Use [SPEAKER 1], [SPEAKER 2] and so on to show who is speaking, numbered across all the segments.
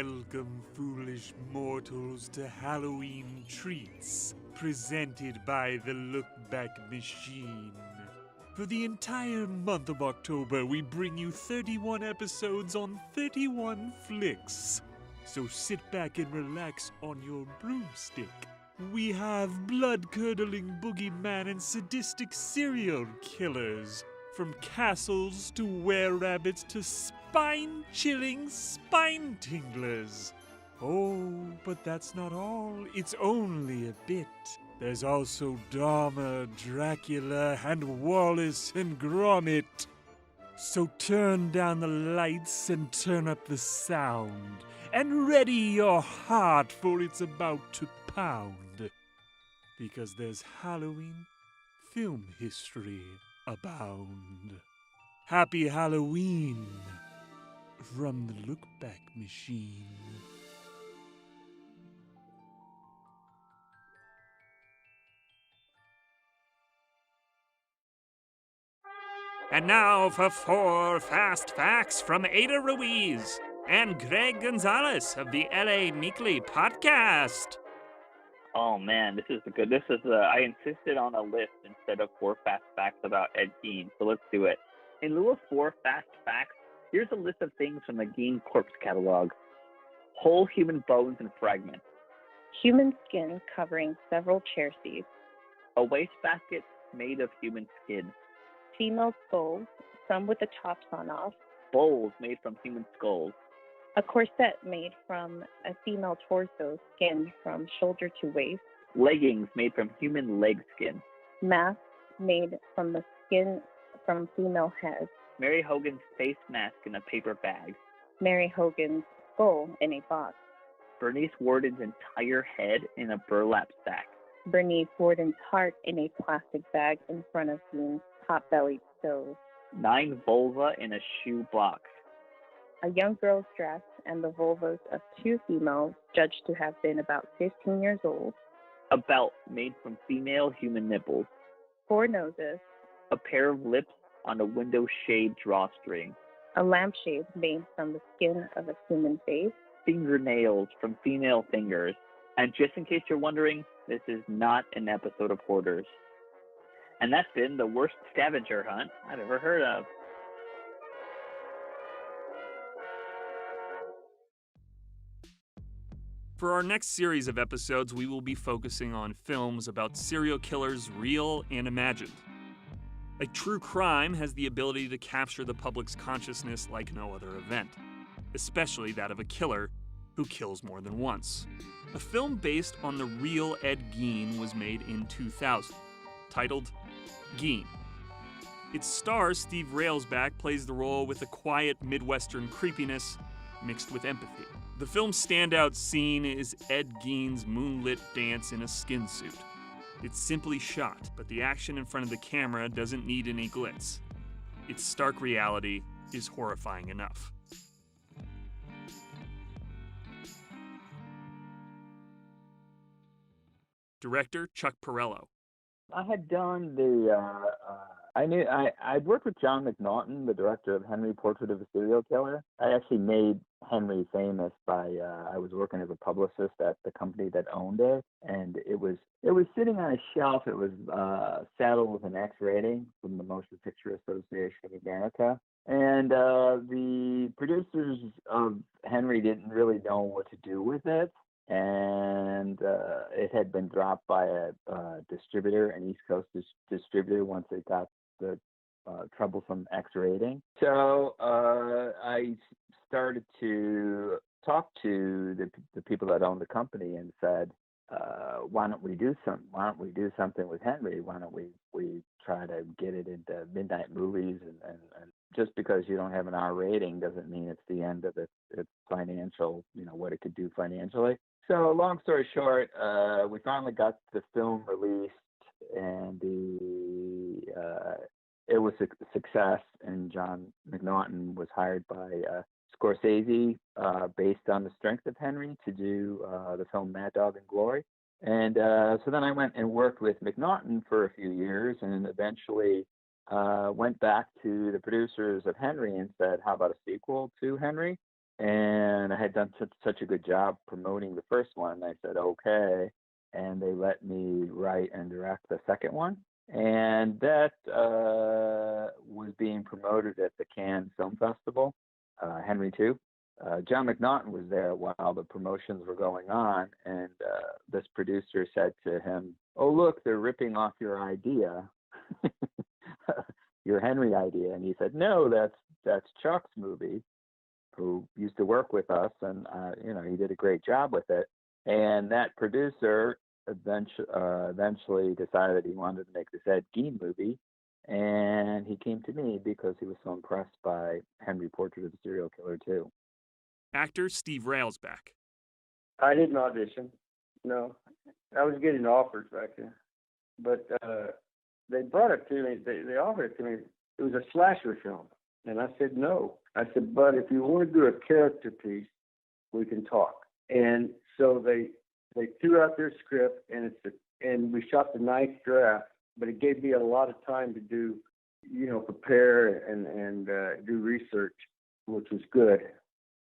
[SPEAKER 1] Welcome, foolish mortals, to Halloween Treats, presented by the Look Back Machine. For the entire month of October, we bring you 31 episodes on 31 flicks. So sit back and relax on your broomstick. We have blood-curdling boogeyman and sadistic serial killers. From castles to were-rabbits to spine-chilling spine-tinglers. Oh, but that's not all. It's only a bit. There's also Dahmer, Dracula, and Wallace and Gromit. So turn down the lights and turn up the sound. And ready your heart, for it's about to pound. Because there's Halloween film history abound. Happy Halloween from the Look Back Machine. And now for 4 fast facts from Ada Ruiz and Greg Gonzalez of the LA Meekly podcast.
[SPEAKER 2] Oh man, this is good. I insisted on a list instead of 4 fast facts about Ed Gein, so let's do it. In lieu of 4 fast facts, here's a list of things from the Gein corpse catalog. Whole human bones and fragments.
[SPEAKER 3] Human skin covering several chair seats.
[SPEAKER 2] A wastebasket made of human skin.
[SPEAKER 3] Female skulls, some with the tops on off.
[SPEAKER 2] Bowls made from human skulls.
[SPEAKER 3] A corset made from a female torso, skin from shoulder to waist.
[SPEAKER 2] Leggings made from human leg skin.
[SPEAKER 3] Masks made from the skin from female head.
[SPEAKER 2] Mary Hogan's face mask in a paper bag.
[SPEAKER 3] Mary Hogan's skull in a box.
[SPEAKER 2] Bernice Warden's entire head in a burlap sack.
[SPEAKER 3] Bernice Warden's heart in a plastic bag in front of Gene's pot-bellied stove.
[SPEAKER 2] 9 vulva in a shoe box.
[SPEAKER 3] A young girl's dress and the vulvas of 2 females judged to have been about 15 years old.
[SPEAKER 2] A belt made from female human nipples.
[SPEAKER 3] 4 noses.
[SPEAKER 2] A pair of lips on a window shade drawstring.
[SPEAKER 3] A lampshade made from the skin of a human face.
[SPEAKER 2] Fingernails from female fingers. And just in case you're wondering, this is not an episode of Hoarders. And that's been the worst scavenger hunt I've ever heard of.
[SPEAKER 1] For our next series of episodes, we will be focusing on films about serial killers, real and imagined. Like true crime has the ability to capture the public's consciousness like no other event, especially that of a killer who kills more than once. A film based on the real Ed Gein was made in 2000, titled Gein. Its star, Steve Railsback, plays the role with a quiet Midwestern creepiness mixed with empathy. The film's standout scene is Ed Gein's moonlit dance in a skin suit. It's simply shot, but the action in front of the camera doesn't need any glitz. Its stark reality is horrifying enough. Director Chuck Perrello.
[SPEAKER 4] I had done I'd worked with John McNaughton, the director of Henry, Portrait of a Serial Killer. I actually made Henry famous by, I was working as a publicist at the company that owned it, and it was sitting on a shelf. It was saddled with an X rating from the Motion Picture Association of America. And the producers of Henry didn't really know what to do with it. And it had been dropped by a distributor, an East Coast distributor, once it got the troublesome X rating. So I started to talk to the people that owned the company and said, why don't we do something with Henry? Why don't we try to get it into midnight movies? And just because you don't have an R rating doesn't mean it's the end of its financial, what it could do financially. So long story short, we finally got the film released, and it was a success. And John McNaughton was hired by Scorsese, based on the strength of Henry, to do the film Mad Dog and Glory. And so then I went and worked with McNaughton for a few years, and eventually went back to the producers of Henry and said, how about a sequel to Henry? And I had done such a good job promoting the first one. I said, okay. And they let me write and direct the second one. And that was being promoted at the Cannes Film Festival, Henry II. John McNaughton was there while the promotions were going on, and this producer said to him, "Oh, look, they're ripping off your idea, your Henry idea." And he said, "No, that's Chuck's movie, who used to work with us, and he did a great job with it." And that producer eventually decided that he wanted to make this Ed Gein movie, and he came to me because he was so impressed by Henry Portrait of a Serial Killer too.
[SPEAKER 5] Actor Steve Railsback.
[SPEAKER 6] I didn't audition. No, I was getting offers back then, but they brought it to me. They offered it to me. It was a slasher film, and I said no. I said, but if you want to do a character piece, we can talk. And so they threw out their script, and we shot the ninth draft. But it gave me a lot of time to do, prepare and do research, which was good.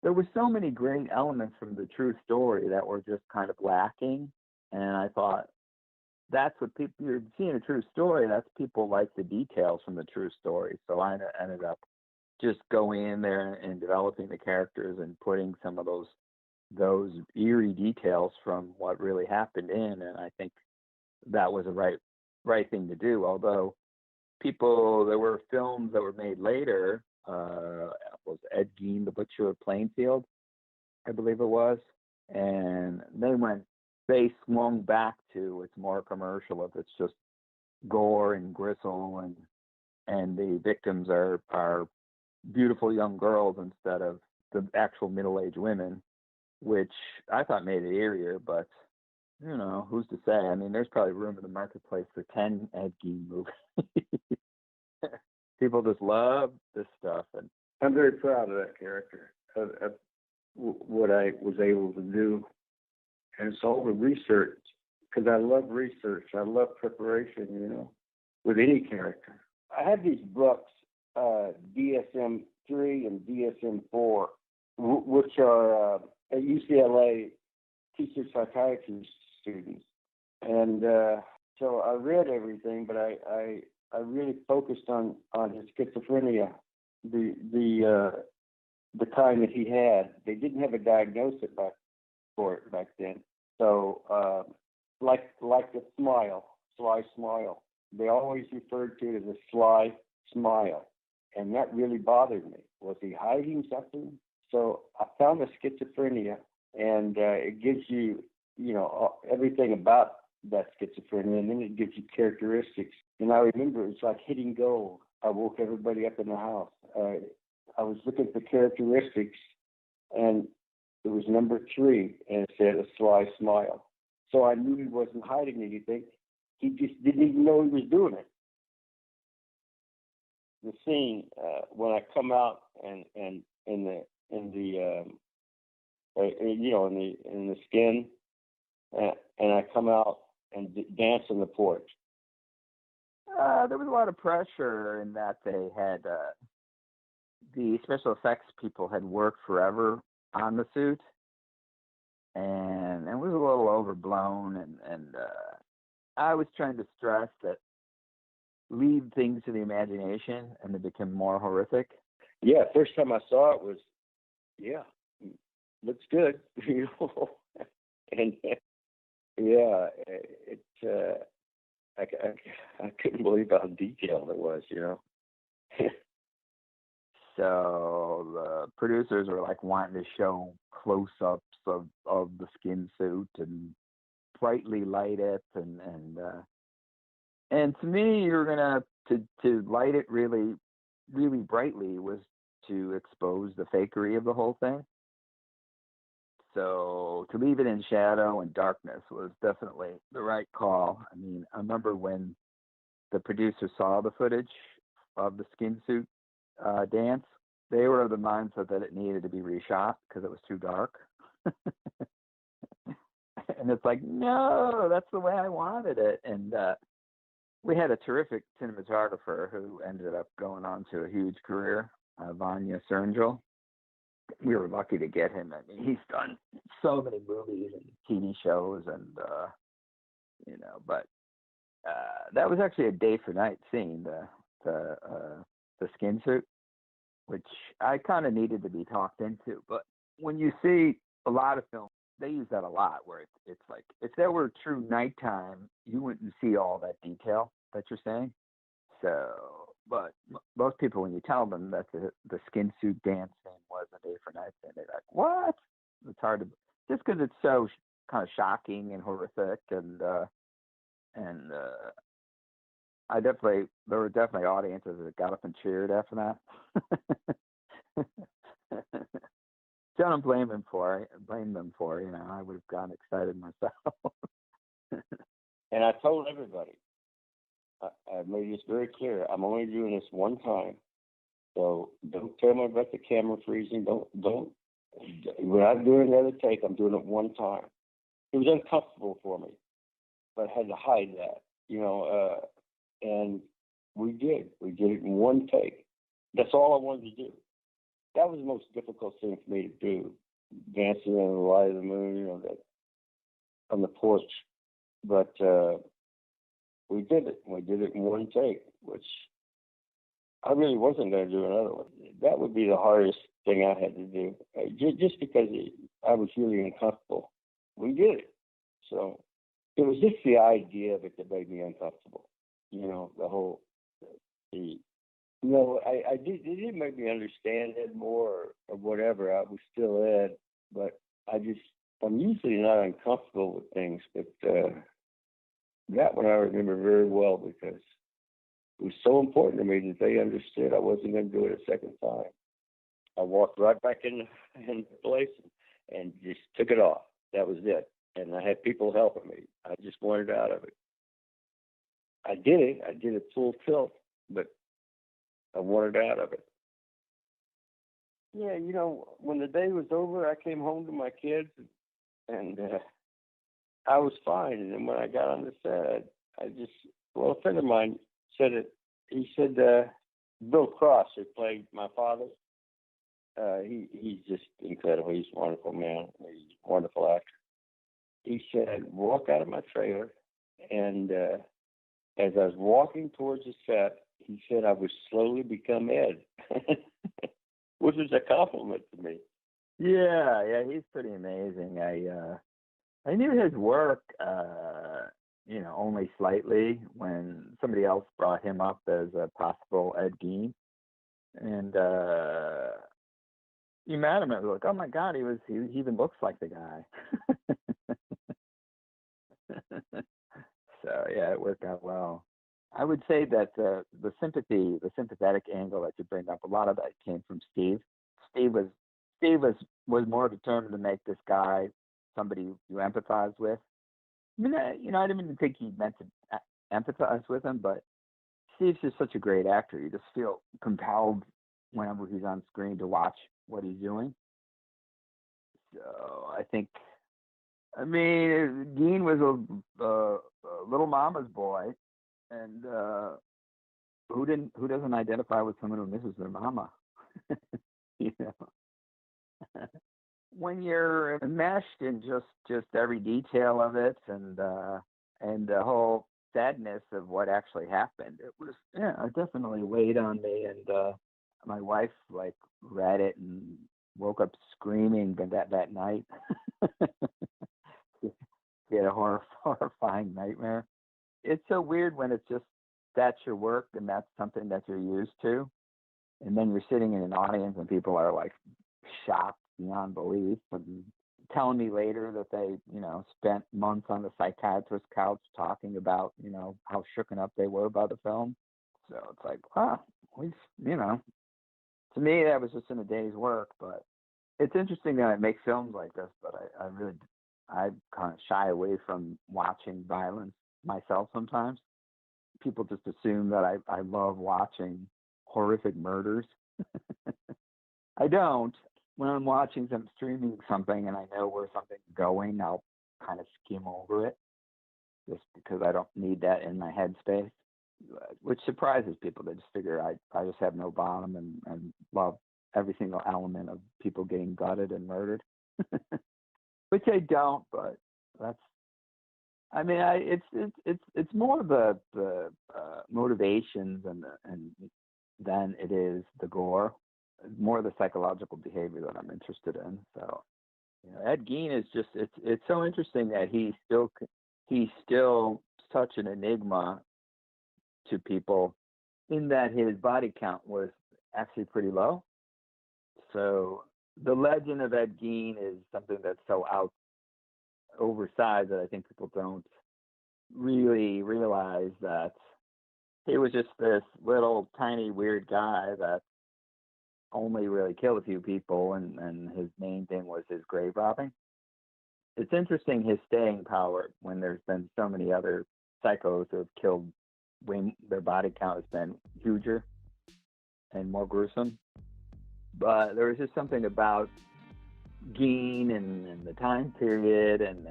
[SPEAKER 4] There were so many great elements from the true story that were just kind of lacking. And I thought, that's what people, you're seeing a true story. That's people like the details from the true story. So I ended up just going in there and developing the characters and putting some of those eerie details from what really happened in. And I think that was the right thing to do. Although there were films that were made later, was Ed Gein, The Butcher of Plainfield, I believe it was, and they swung back to it's more commercial. If it's just gore and gristle and the victims are beautiful young girls instead of the actual middle-aged women, which I thought made it eerier, but who's to say? I mean, there's probably room in the marketplace for 10 Ed Gein movies. People just love this stuff, and
[SPEAKER 6] I'm very proud of that character, of what I was able to do. And it's all the research, because I love research. I love preparation, with any character. I have these books, DSM-3 and DSM-4, which are at UCLA teacher psychiatry students. And so I read everything, but I really focused on his schizophrenia, the kind that he had. They didn't have a diagnosis for it back then. So like the sly smile. They always referred to it as a sly smile, and that really bothered me. Was he hiding something? So I found the schizophrenia, and it gives you, everything about that schizophrenia, and then it gives you characteristics. And I remember it's like hitting gold. I woke everybody up in the house. I was looking at the characteristics, and it was number 3, and it said a sly smile. So I knew he wasn't hiding anything. He just didn't even know he was doing it. The scene when I come out and in the skin, and I come out and dance on the porch.
[SPEAKER 4] There was a lot of pressure in that they had the special effects people had worked forever on the suit, and it was a little overblown, and I was trying to stress that leave things to the imagination and they become more horrific.
[SPEAKER 6] Yeah, first time I saw it was, looks good, and I couldn't believe how detailed it was,
[SPEAKER 4] So the producers were like wanting to show close-ups of the skin suit and brightly light it, and to me, you're gonna to light it really, really brightly was to expose the fakery of the whole thing. So to leave it in shadow and darkness was definitely the right call. I mean, I remember when the producers saw the footage of the skin suit dance, they were of the mindset that it needed to be reshot because it was too dark. And it's like, no, that's the way I wanted it. And we had a terrific cinematographer who ended up going on to a huge career, Vanya Cernjel. we were lucky to get him. I mean, he's done so many movies and TV shows, and but that was actually a day for night scene, the skin suit, which I kind of needed to be talked into. But when you see a lot of films, they use that a lot, where it's like if there were true nighttime, you wouldn't see all that detail that you're saying. So, but most people, when you tell them that the skin suit dance scene was a day for night thing, they're like, "What?" It's hard to, just because it's so kind of shocking and horrific, and there were definitely audiences that got up and cheered after that. Don't blame them for. I would have gotten excited myself.
[SPEAKER 6] And I told everybody, I made this very clear. I'm only doing this one time, so don't tell me about the camera freezing. Don't. When I'm doing another take, I'm doing it one time. It was uncomfortable for me, but I had to hide that, and we did. We did it in one take. That's all I wanted to do. That was the most difficult thing for me to do, dancing in the light of the moon, that on the porch. But we did it. We did it in one take, which I really wasn't going to do another one. That would be the hardest thing I had to do, just because I was really uncomfortable. We did it. So it was just the idea of it that made me uncomfortable. The whole, it didn't make me understand it more or whatever. I was still Ed, but I'm usually not uncomfortable with things, but that one I remember very well because it was so important to me that they understood I wasn't going to do it a second time. I walked right back in place and just took it off. That was it. And I had people helping me. I just wanted out of it. I did it. I did it full tilt, but I wanted out of it. Yeah, when the day was over, I came home to my kids, and I was fine. And then when I got on the set, a friend of mine said it. He said, Bill Cross, who played my father, he's just incredible. He's a wonderful man. He's a wonderful actor. He said, walk out of my trailer, and as I was walking towards the set, he said I would slowly become Ed, which was a compliment to me. Yeah, he's pretty amazing. I knew his work, only slightly when somebody else brought him up as a possible Ed Gein, and you met him and was like, oh my God, he even looks like the guy. So yeah, it worked out well. I would say that the sympathetic angle that you bring up, a lot of that came from Steve. Steve was more determined to make this guy somebody you empathize with. I mean, I didn't even think he meant to empathize with him, but Steve's just such a great actor. You just feel compelled whenever he's on screen to watch what he's doing. So I think, Gein was a little mama's boy, and who doesn't identify with someone who misses their mama? When you're enmeshed in just every detail of it, and the whole sadness of what actually happened, it definitely weighed on me. And my wife read it and woke up screaming that night. She had a horrifying nightmare. It's so weird when it's just that's your work and that's something that you're used to, and then you're sitting in an audience and people are shocked beyond belief and telling me later that they spent months on the psychiatrist's couch talking about how shooken up they were by the film. So it's like, wow, to me that was just in a day's work. But it's interesting that I make films like this, but I kind of shy away from watching violence myself sometimes. People just assume that I love watching horrific murders. I don't. When I'm streaming something and I know where something's going, I'll kind of skim over it just because I don't need that in my headspace, which surprises people. They just figure I just have no bottom and love
[SPEAKER 4] every single element of people getting gutted and murdered, which I don't. But that's, I mean, it's more the motivations and than it is the gore. More the psychological behavior that I'm interested in. So, Ed Gein is just it's so interesting that he's still such an enigma to people, in that his body count was actually pretty low. So the legend of Ed Gein is something that's so oversized that I think people don't really realize that he was just this little tiny weird guy that only really killed a few people, and his main thing was his grave robbing. It's interesting his staying power when there's been so many other psychos who have killed when their body count has been huger and more gruesome. But there was just something about Gein and the time period and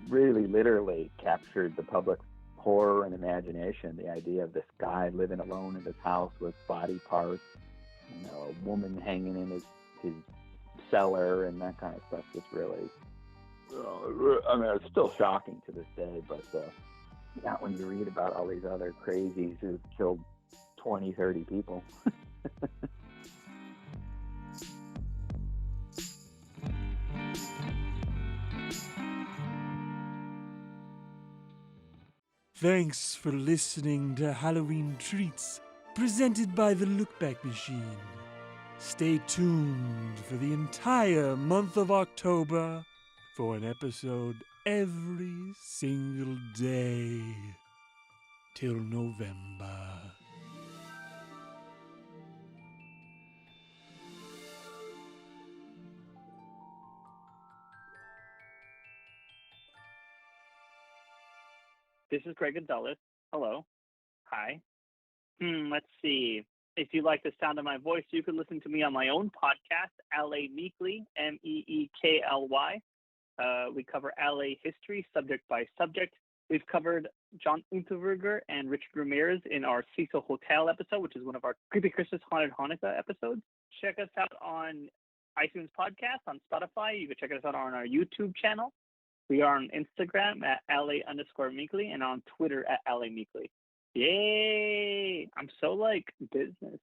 [SPEAKER 4] really literally captured the public's horror and imagination. The idea of this guy living alone in his house with body parts, a woman hanging in his cellar and that kind of stuff. Just really, I mean, it's still shocking to this day, but not when you read about all these other crazies who've killed 20, 30 people.
[SPEAKER 1] Thanks for listening to Halloween Treats, presented by the Lookback Machine. Stay tuned for the entire month of October for an episode every single day till November.
[SPEAKER 2] This is Greg Gonzalez. Hello. Hi. Let's see. If you like the sound of my voice, you can listen to me on my own podcast, LA Meekly, Meekly. We cover LA history, subject by subject. We've covered John Unterberger and Richard Ramirez in our Cecil Hotel episode, which is one of our Creepy Christmas Haunted Hanukkah episodes. Check us out on iTunes Podcast, on Spotify. You can check us out on our YouTube channel. We are on Instagram at LA_Meekly and on Twitter at LA Meekly. Yay! I'm so business.